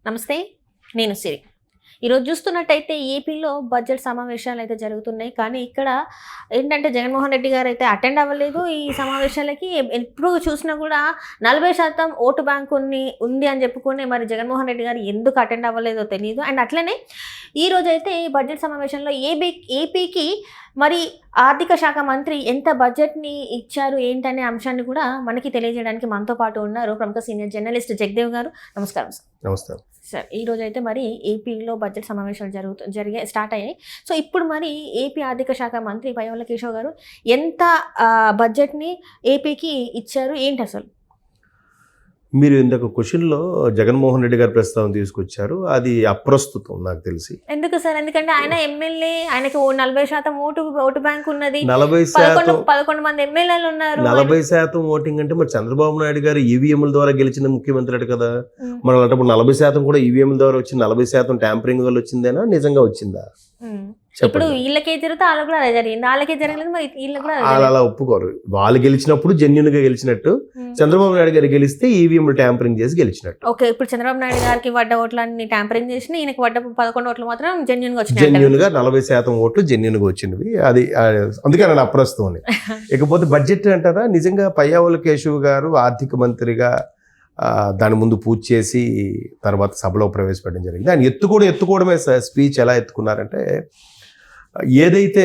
నమస్తే, నేను సిరి. ఈరోజు చూస్తున్నట్టయితే ఏపీలో బడ్జెట్ సమావేశాలు అయితే జరుగుతున్నాయి. కానీ ఇక్కడ ఏంటంటే జగన్మోహన్ రెడ్డి గారు అయితే అటెండ్ అవ్వలేదు ఈ సమావేశాలకి. ఎప్పుడు చూసినా కూడా 40% ఓటు బ్యాంక్ ఉంది అని చెప్పుకుని మరి జగన్మోహన్ రెడ్డి గారు ఎందుకు అటెండ్ అవ్వలేదో తెలియదు. అండ్ అట్లనే ఈరోజు అయితే ఈ బడ్జెట్ సమావేశంలో ఏపీకి మరి ఆర్థిక శాఖ మంత్రి ఎంత బడ్జెట్ని ఇచ్చారు ఏంటనే అంశాన్ని కూడా మనకి తెలియజేయడానికి మనతో పాటు ఉన్నారు ప్రముఖ సీనియర్ జర్నలిస్ట్ జగదేవ్ గారు. నమస్కారం సార్. నమస్కారం సార్. ఈరోజు అయితే మరి ఏపీలో బడ్జెట్ సమావేశాలు స్టార్ట్ అయ్యాయి. సో ఇప్పుడు మరి ఏపీ ఆర్థిక శాఖ మంత్రి పయ్యావుల కేశవ్ గారు ఎంత బడ్జెట్ని ఏపీకి ఇచ్చారు ఏంటి అసలు? మీరు ఇందాక క్వశ్చన్లో జగన్మోహన్ రెడ్డి గారి ప్రస్తావన తీసుకొచ్చారు. అది అప్రస్తుతం నాకు తెలిసి. ఎందుకు సార్? ఎందుకంటే ఆయన ఎమ్మెల్యే, ఆయనకి 40% ఓటు బ్యాంక్ ఉన్నది. 11 మంది ఎమ్మెల్యేలు ఉన్నారు. 40% ఓటింగ్ అంటే మరి చంద్రబాబు నాయుడు గారు ఈవీఎంల ద్వారా గెలిచిన ముఖ్యమంత్రి అట కదా. మరి అలాంటప్పుడు 40% కూడా ఈవీఎంల ద్వారా వచ్చింది. 40% ట్యాంపరింగ్ వల్ల వచ్చిందేనా, నిజంగా వచ్చిందా? ఇప్పుడు వీళ్ళకే జరిగితే వాళ్ళకి కూడా అదే జరిగింది. వాళ్ళకే జరగలేదు, మరి వీళ్ళకి కూడా అలా ఒప్పుకోరు. వాళ్ళు గెలిచినప్పుడు జెన్యున్ గా గెలిచినట్టు, చంద్రబాబు నాయుడు గారు గెలిస్తే ఈవీఎం ట్యాంపరింగ్ చేసి గెలిచినట్టు. ఓకే, ఇప్పుడు చంద్రబాబు నాయుడు గారికి పడ్డ ఓట్లన్నీ ట్యాంపరింగ్ చేసి ఈయనకి పడ్డ 11 ఓట్లు మాత్రం జెన్యున్ గా వచ్చినాయి. జెన్యున్ గా 40% ఓట్లు జెన్యున్ గా వచ్చినవి. అది అందుకే నేను అప్రస్తుతం. ఇకపోతే బడ్జెట్ అంటారా, నిజంగా పయ్యావుల కేశవ్ గారు ఆర్థిక మంత్రిగా దాని ముందు పూజ చేసి తర్వాత సభలో ప్రవేశపెట్టడం జరిగింది. ఆయన ఎత్తుకోవడమే స్పీచ్ ఎలా ఎత్తుకున్నారంటే, ఏదైతే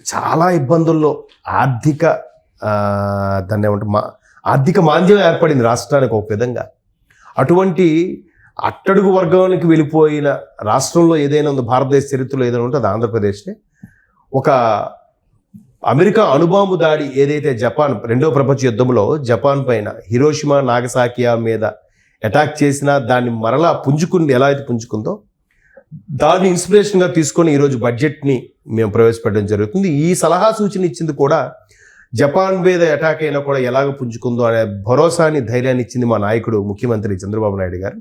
చాలా ఇబ్బందుల్లో దాన్ని ఏమంటే ఆర్థిక మాంద్యం ఏర్పడింది రాష్ట్రానికి ఒక విధంగా, అటువంటి అట్టడుగు వర్గానికి వెళ్ళిపోయిన రాష్ట్రంలో ఏదైనా ఉందో, భారతదేశ చరిత్రలో ఏదైనా ఉంటే అది ఆంధ్రప్రదేశ్నే. ఒక అమెరికా అణుబాంబు దాడి ఏదైతే జపాన్ రెండవ ప్రపంచ యుద్ధంలో జపాన్ పైన హిరోషిమా నాగసాకియా మీద అటాక్ చేసినా దాన్ని మరలా ఎలా అయితే పుంజుకుందో దాన్ని ఇన్స్పిరేషన్గా తీసుకొని ఈరోజు బడ్జెట్ని మేము ప్రవేశపెట్టడం జరుగుతుంది. ఈ సలహా సూచన ఇచ్చింది కూడా జపాన్ మీద అటాక్ అయినా కూడా ఎలాగ పుంజుకుందో అనే భరోసాని, ధైర్యాన్ని ఇచ్చింది మా నాయకుడు ముఖ్యమంత్రి చంద్రబాబు నాయుడు గారు.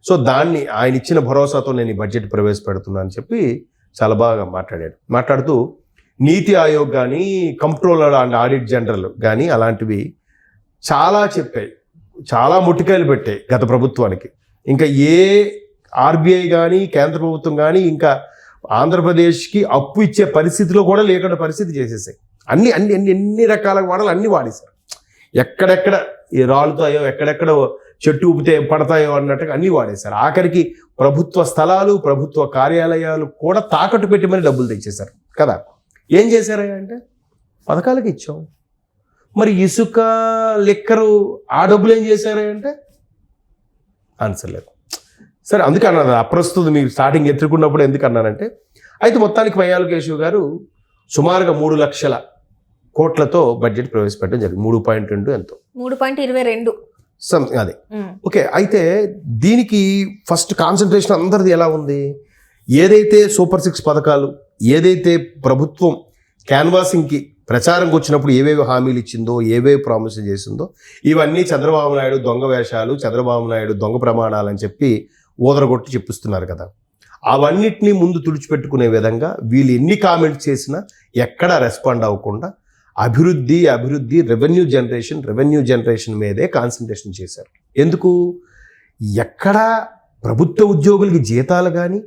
సో దాన్ని ఆయన ఇచ్చిన భరోసాతో నేను ఈ బడ్జెట్ ప్రవేశపెడుతున్నా అని చెప్పి చాలా బాగా మాట్లాడుతూ నీతి ఆయోగ్ కానీ, కంప్ట్రోలర్ అండ్ ఆడిట్ జనరల్ కానీ అలాంటివి చాలా చెప్పాయి, చాలా ముట్టికాయలు పెట్టాయి గత ప్రభుత్వానికి. ఇంకా ఏ ఆర్బీఐ కానీ, కేంద్ర ప్రభుత్వం కానీ ఇంకా ఆంధ్రప్రదేశ్కి అప్పు ఇచ్చే పరిస్థితిలో కూడా లేకుండా పరిస్థితి చేసేసాయి. ఎన్ని రకాల వాడాలి అన్ని వాడేశారు. ఎక్కడెక్కడ ఈ రాలుతాయో, ఎక్కడెక్కడ చెట్టు ఊపితే పడతాయో అన్నట్టుగా అన్ని వాడేశారు. ఆఖరికి ప్రభుత్వ స్థలాలు, ప్రభుత్వ కార్యాలయాలు కూడా తాకట్టు పెట్టి మరి డబ్బులు తెచ్చేశారు కదా. ఏం చేశారా అంటే పథకాలకి ఇచ్చాం. మరి ఇసుక, లిక్కరు ఆ డబ్బులు ఏం చేశారా అంటే ఆన్సర్ లేదు. సరే, అందుకే అన్నారు అప్రస్తుతం. మీరు స్టార్టింగ్ ఎత్తుకున్నప్పుడు ఎందుకు అన్నారంటే, అయితే మొత్తానికి పయ్యావుల కేశవ్ గారు సుమారుగా 3 లక్షల కోట్లతో బడ్జెట్ ప్రవేశపెట్టడం జరిగింది. 3.2 ఎంతో 3.22 సంథింగ్ అది. ఓకే, అయితే దీనికి ఫస్ట్ కాన్సన్ట్రేషన్ అందరిది ఎలా ఉంది, ఏదైతే సూపర్ 6 పథకాలు, ఏదైతే ప్రభుత్వం క్యాన్వాసింగ్కి ప్రచారంకి వచ్చినప్పుడు ఏవేవి హామీలు ఇచ్చిందో, ఏవేవి ప్రామిస్ చేసిందో, ఇవన్నీ చంద్రబాబు నాయుడు దొంగ వేషాలు, చంద్రబాబు నాయుడు దొంగ ప్రమాణాలు అని చెప్పి ఊదరగొట్టి చెప్పిస్తున్నారు కదా. అవన్నిటినీ ముందు తుడిచిపెట్టుకునే విధంగా వీళ్ళు ఎన్ని కామెంట్స్ చేసినా ఎక్కడా రెస్పాండ్ అవ్వకుండా అభివృద్ధి, రెవెన్యూ జనరేషన్ మీదే కాన్సన్ట్రేషన్ చేశారు. ఎందుకు? ఎక్కడా ప్రభుత్వ ఉద్యోగులకి జీతాలు కానీ,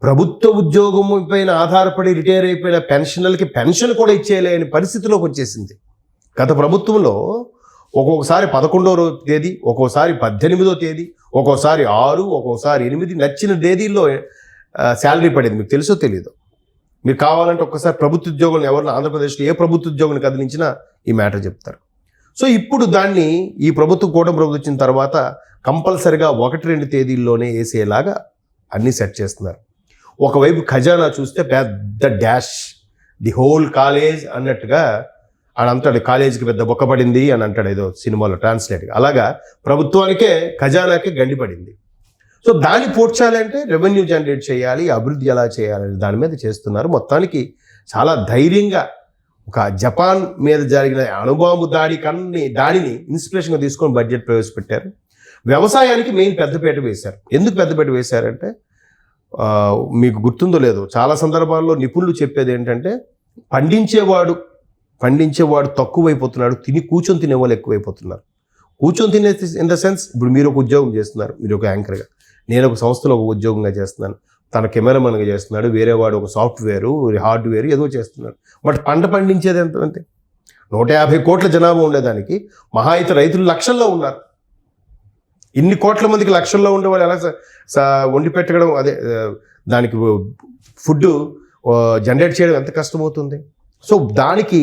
ప్రభుత్వ ఉద్యోగం పైన ఆధారపడి రిటైర్ అయిపోయిన పెన్షనర్లకి పెన్షన్ కూడా ఇచ్చేయలేని పరిస్థితిలోకి వచ్చేసింది. గత ప్రభుత్వంలో ఒక్కొక్కసారి 11వ తేదీ, ఒక్కోసారి 18వ తేదీ, ఒక్కోసారి 6, ఒక్కోసారి 8 నచ్చిన తేదీల్లో శాలరీ పడేది. మీకు తెలుసో తెలీదు. మీరు కావాలంటే ఒక్కసారి ప్రభుత్వ ఉద్యోగులను ఎవరిని ఆంధ్రప్రదేశ్లో ఏ ప్రభుత్వ ఉద్యోగుని కదిలించినా ఈ మ్యాటర్ చెప్తారు. సో ఇప్పుడు దాన్ని ఈ ప్రభుత్వం వచ్చిన తర్వాత కంపల్సరిగా 1-2 తేదీల్లోనే వేసేలాగా అన్నీ సెట్ చేస్తున్నారు. ఒకవైపు ఖజానా చూస్తే పెద్ద డాష్, ది హోల్ కాలేజ్ అన్నట్టుగా అంటాడు. కాలేజీకి పెద్ద బొక్క పడింది అని అంటాడు ఏదో సినిమాలో ట్రాన్స్లేట్గా. అలాగా ప్రభుత్వానికే, ఖజానాకే గండి పడింది. సో దాన్ని పోడ్చాలంటే రెవెన్యూ జనరేట్ చేయాలి, అభివృద్ధి ఎలా చేయాలని దాని మీద చేస్తున్నారు. మొత్తానికి చాలా ధైర్యంగా ఒక జపాన్ మీద జరిగిన అణుబాంబు దాడిని ఇన్స్పిరేషన్గా తీసుకొని బడ్జెట్ ప్రవేశపెట్టారు. వ్యవసాయానికి మెయిన్ పెద్దపీట వేశారు. ఎందుకు పెద్దపీట వేశారంటే, మీకు గుర్తుందో లేదో, చాలా సందర్భాల్లో నిపుణులు చెప్పేది ఏంటంటే, పండించేవాడు తక్కువైపోతున్నాడు, కూర్చొని తినే వాళ్ళు ఎక్కువైపోతున్నారు. కూర్చొని తినే ఇన్ ద సెన్స్, ఇప్పుడు మీరు ఒక ఉద్యోగం చేస్తున్నారు, మీరు ఒక యాంకర్గా, నేను ఒక సంస్థలో ఒక ఉద్యోగంగా చేస్తున్నాను, తన కెమెరామెన్గా చేస్తున్నాడు, వేరే వాడు ఒక సాఫ్ట్వేరు హార్డ్వేర్ ఏదో చేస్తున్నాడు. బట్ పంట పండించేది ఎంతంటే 150 కోట్ల జనాభా ఉండేదానికి మహా అయితే రైతులు లక్షల్లో ఉన్నారు. ఇన్ని కోట్ల మందికి లక్షల్లో ఉండేవాళ్ళు ఎలా వండి పెట్టడం, అదే దానికి ఫుడ్ జనరేట్ చేయడం ఎంత కష్టమవుతుంది. సో దానికి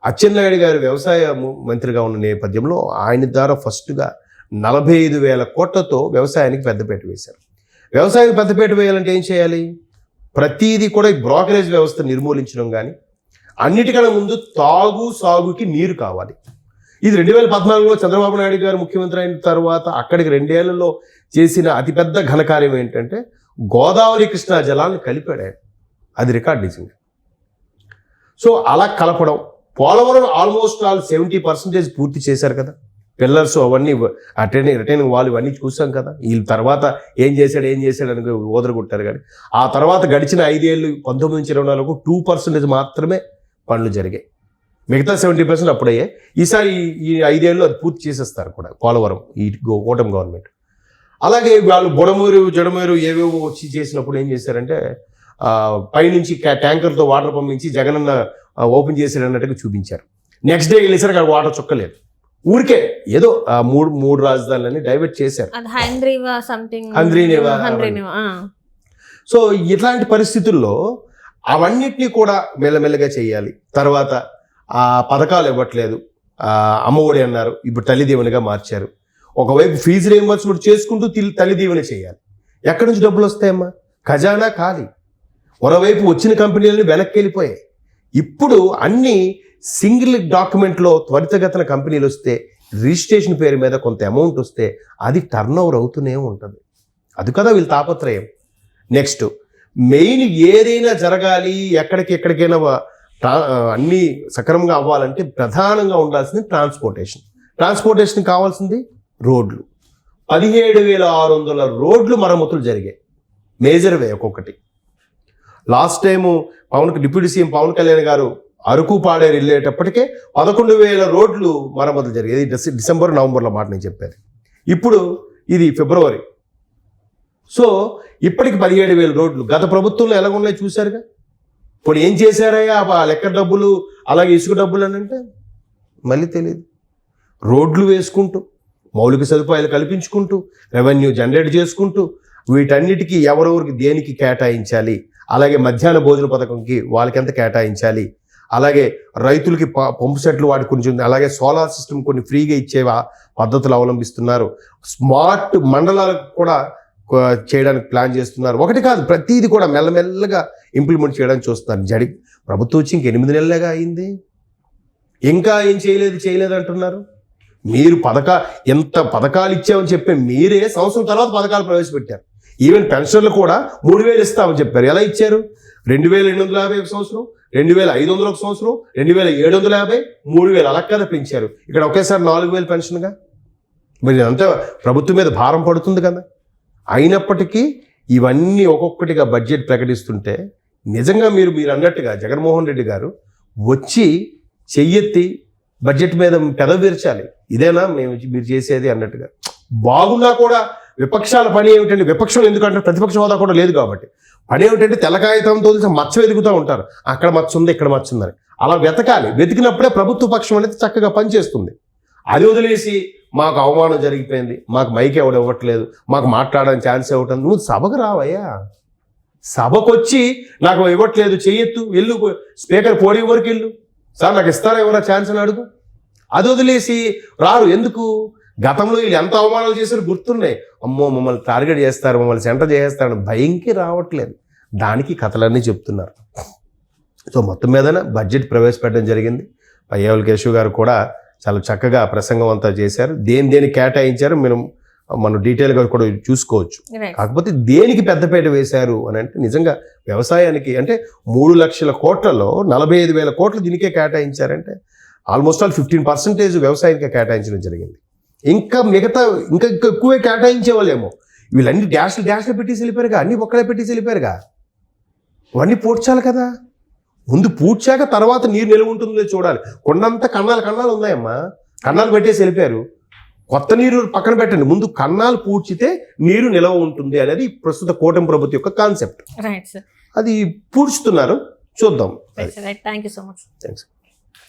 అచ్చెన్నాయుడు గారు వ్యవసాయ మంత్రిగా ఉన్న నేపథ్యంలో ఆయన ద్వారా ఫస్ట్గా 45,000 కోట్లతో వ్యవసాయానికి పెద్దపీట వేశారు. వ్యవసాయానికి పెద్దపీట వేయాలంటే ఏం చేయాలి? ప్రతిదీ కూడా ఈ బ్రోకరేజ్ వ్యవస్థ నిర్మూలించడం, కానీ అన్నిటికన్నా ముందు సాగుకి నీరు కావాలి. ఇది 2014లో చంద్రబాబు నాయుడు గారు ముఖ్యమంత్రి అయిన తర్వాత అక్కడికి 2 ఏళ్లలో చేసిన అతిపెద్ద ఘనకార్యం ఏంటంటే గోదావరి కృష్ణా జలాలను కలిపాడు ఆయన. అది రికార్డ్ నిజంగా. సో అలా కలపడం, పోలవరం ఆల్మోస్ట్ 70% పూర్తి చేశారు కదా. పిల్లర్స్ అవన్నీ రిటైనింగ్ వాల్ ఇవన్నీ చూసాం కదా. వీళ్ళ తర్వాత ఏం చేశాడు అని ఓదరగొట్టారు. కానీ ఆ తర్వాత గడిచిన 5 ఏళ్ళు 19-24 2% మాత్రమే పనులు జరిగాయి. మిగతా 70% అప్పుడయ్యాయి. ఈసారి ఈ 5 ఏళ్ళు అది పూర్తి చేసేస్తారు కూడా పోలవరం ఈ కూటమి గవర్నమెంట్. అలాగే వాళ్ళు బుడమూరు జడమూరు ఏవేవో వచ్చి చేసినప్పుడు ఏం చేశారంటే పైనుంచి ట్యాంకర్తో వాటర్ పంపించి జగనన్న ఓపెన్ చేశాడు అన్నట్టుగా చూపించారు. నెక్స్ట్ డే వెళ్ళేసరికి అక్కడ వాటర్ చుక్కలేదు. ఊరికే ఏదో మూడు రాజధానులని డైవర్ట్ చేశారు. సో ఇట్లాంటి పరిస్థితుల్లో అవన్నిటినీ కూడా మెల్లమెల్లగా చేయాలి. తర్వాత ఆ పథకాలు ఇవ్వట్లేదు, అమ్మఒడి అన్నారు, ఇప్పుడు తల్లిదీవెనగా మార్చారు. ఒకవైపు ఫీజు రీయింబర్స్మెంట్ చేసుకుంటూ తల్లిదీవెన చేయాలి. ఎక్కడి నుంచి డబ్బులు వస్తాయమ్మా? ఖజానా ఖాళీ. మరోవైపు వచ్చిన కంపెనీలను వెనక్కి వెళ్ళిపోయాయి. ఇప్పుడు అన్ని సింగిల్ డాక్యుమెంట్లో త్వరితగతిన కంపెనీలు వస్తే, రిజిస్ట్రేషన్ పేరు మీద కొంత అమౌంట్ వస్తే అది టర్న్ ఓవర్ అవుతూనే ఉంటుంది. అది కదా వీళ్ళ తాపత్రయం. నెక్స్ట్ మెయిన్ ఏదైనా జరగాలి, ఎక్కడికైనా అన్నీ సక్రమంగా అవ్వాలంటే ప్రధానంగా ఉండాల్సింది ట్రాన్స్పోర్టేషన్ కావాల్సింది రోడ్లు. 17,600 రోడ్లు మరమ్మతులు జరిగాయి. మేజర్ వే ఒక్కొక్కటి. Last time deputy CM Pawan Kalyan గారు అరకు పాడేరు వెళ్ళేటప్పటికే 11,000 రోడ్లు మరమ్మతులు జరిగాయి. డిసెంబర్ నవంబర్లో మాట నేను చెప్పేది. ఇప్పుడు ఇది ఫిబ్రవరి. సో ఇప్పటికి 17,000 రోడ్లు. గత ప్రభుత్వంలో ఎలా ఉన్నాయి చూశారుగా. ఇప్పుడు ఏం చేశారయ్యా ఆ లెక్క డబ్బులు, అలాగే ఇసుక డబ్బులు అని అంటే మళ్ళీ తెలియదు. రోడ్లు వేసుకుంటూ, మౌలిక సదుపాయాలు కల్పించుకుంటూ, రెవెన్యూ జనరేట్ చేసుకుంటూ, వీటన్నిటికీ ఎవరెవరికి దేనికి కేటాయించాలి, అలాగే మధ్యాహ్న భోజన పథకంకి వాళ్ళకి ఎంత కేటాయించాలి, అలాగే రైతులకి పంపు సెట్లు వాటి కొంచెం, అలాగే సోలార్ సిస్టమ్ కొన్ని ఫ్రీగా ఇచ్చే పద్ధతులు అవలంబిస్తున్నారు. స్మార్ట్ మండలాలకు కూడా చేయడానికి ప్లాన్ చేస్తున్నారు. ఒకటి కాదు, ప్రతిదీ కూడా మెల్లమెల్లగా ఇంప్లిమెంట్ చేయడానికి చూస్తున్నారు. ప్రభుత్వం వచ్చి ఇంక 8 నెలలుగా అయింది, ఇంకా ఏం చేయలేదు అంటున్నారు. మీరు ఎంత పథకాలు ఇచ్చామని చెప్పి మీరే సంవత్సరం తర్వాత పథకాలు ప్రవేశపెట్టారు. ఈవెన్ పెన్షన్లు కూడా 3,000 ఇస్తామని చెప్పారు. ఎలా ఇచ్చారు? 2,850 ఒక సంవత్సరం, 2,500 ఒక సంవత్సరం, 2,750, 3,000 అలా కదా పెంచారు. ఇక్కడ ఒకేసారి 4,000 పెన్షన్గా. మరి అంతా ప్రభుత్వం మీద భారం పడుతుంది కదా. అయినప్పటికీ ఇవన్నీ ఒక్కొక్కటిగా బడ్జెట్ ప్రకటిస్తుంటే నిజంగా మీరు అన్నట్టుగా జగన్మోహన్ రెడ్డి గారు వచ్చి చెయ్యెత్తి బడ్జెట్ మీద పెదవి విరచాలి. ఇదేనా మీరు చేసేది అన్నట్టుగా. బాగున్నా కూడా విపక్షాల పని ఏమిటంటే, విపక్షం ఎందుకంటే ప్రతిపక్ష హోదా కూడా లేదు కాబట్టి పని ఏమిటంటే తెల్లకాగితంతో మచ్చ వెతుకుతూ ఉంటారు. అక్కడ మచ్చ ఉంది, ఇక్కడ మచ్చ ఉందని. అలా వెతకాలి. వెతికినప్పుడే ప్రభుత్వ పక్షం అనేది చక్కగా పనిచేస్తుంది. అది వదిలేసి మాకు అవమానం జరిగిపోయింది, మాకు మైక్ ఎవడు ఇవ్వట్లేదు, మాకు మాట్లాడడానికి ఛాన్స్ ఇవ్వటం. నువ్వు సభకు రావయ్యా. సభకు వచ్చి నాకు ఇవ్వట్లేదు చెయ్యొద్దు, వెళ్ళు స్పీకర్ పోడియం వరకు వెళ్ళు, సార్ నాకు ఇస్తారా ఎవరా ఛాన్స్ అని అడుగు. అది వదిలేసి రారు. ఎందుకు? గతంలో వీళ్ళు ఎంత అవమానాలు చేశారు గుర్తున్నాయి. అమ్మో మమ్మల్ని టార్గెట్ చేస్తారు, మమ్మల్ని సెంటర్ చేస్తారని భయంకి రావట్లేదు. దానికి కథలన్నీ చెప్తున్నారు. సో మొత్తం మీద బడ్జెట్ ప్రవేశపెట్టడం జరిగింది. పయ్యావుల కేశవ్ గారు కూడా చాలా చక్కగా ప్రసంగం అంతా చేశారు. దేని కేటాయించారు మనం డీటెయిల్గా కూడా చూసుకోవచ్చు. కాకపోతే దేనికి పెద్దపీట వేశారు అని అంటే నిజంగా వ్యవసాయానికి అంటే 3 లక్షల కోట్లలో 45,000 కోట్లు దీనికే కేటాయించారంటే ఆల్మోస్ట్ 15% వ్యవసాయానికే కేటాయించడం జరిగింది. ఇంకా మిగతా ఇంకా ఎక్కువే కేటాయించే వాళ్ళేమో. వీళ్ళన్నీ డ్యాష్లు పెట్టేసి వెళ్ళిపోయారుగా, అన్నీ ఒక్కడే పెట్టేసి వెళ్ళిపోయారుగా. ఇవన్నీ పూడ్చాలి కదా. ముందు పూడ్చాక తర్వాత నీరు నిలువ ఉంటుందో చూడాలి. కొండంత కన్నాలు ఉన్నాయమ్మా, కన్నాలు పెట్టేసి వెళ్ళిపోయారు. కొత్త నీరు పక్కన పెట్టండి, ముందు కన్నాలు పూడ్చితే నీరు నిలవ ఉంటుంది అనేది ప్రస్తుత కూటమి ప్రభుత్వం యొక్క కాన్సెప్ట్. రైట్ సార్, అది పూడ్చుతున్నారు, చూద్దాం. Right, thank you so much. Thanks.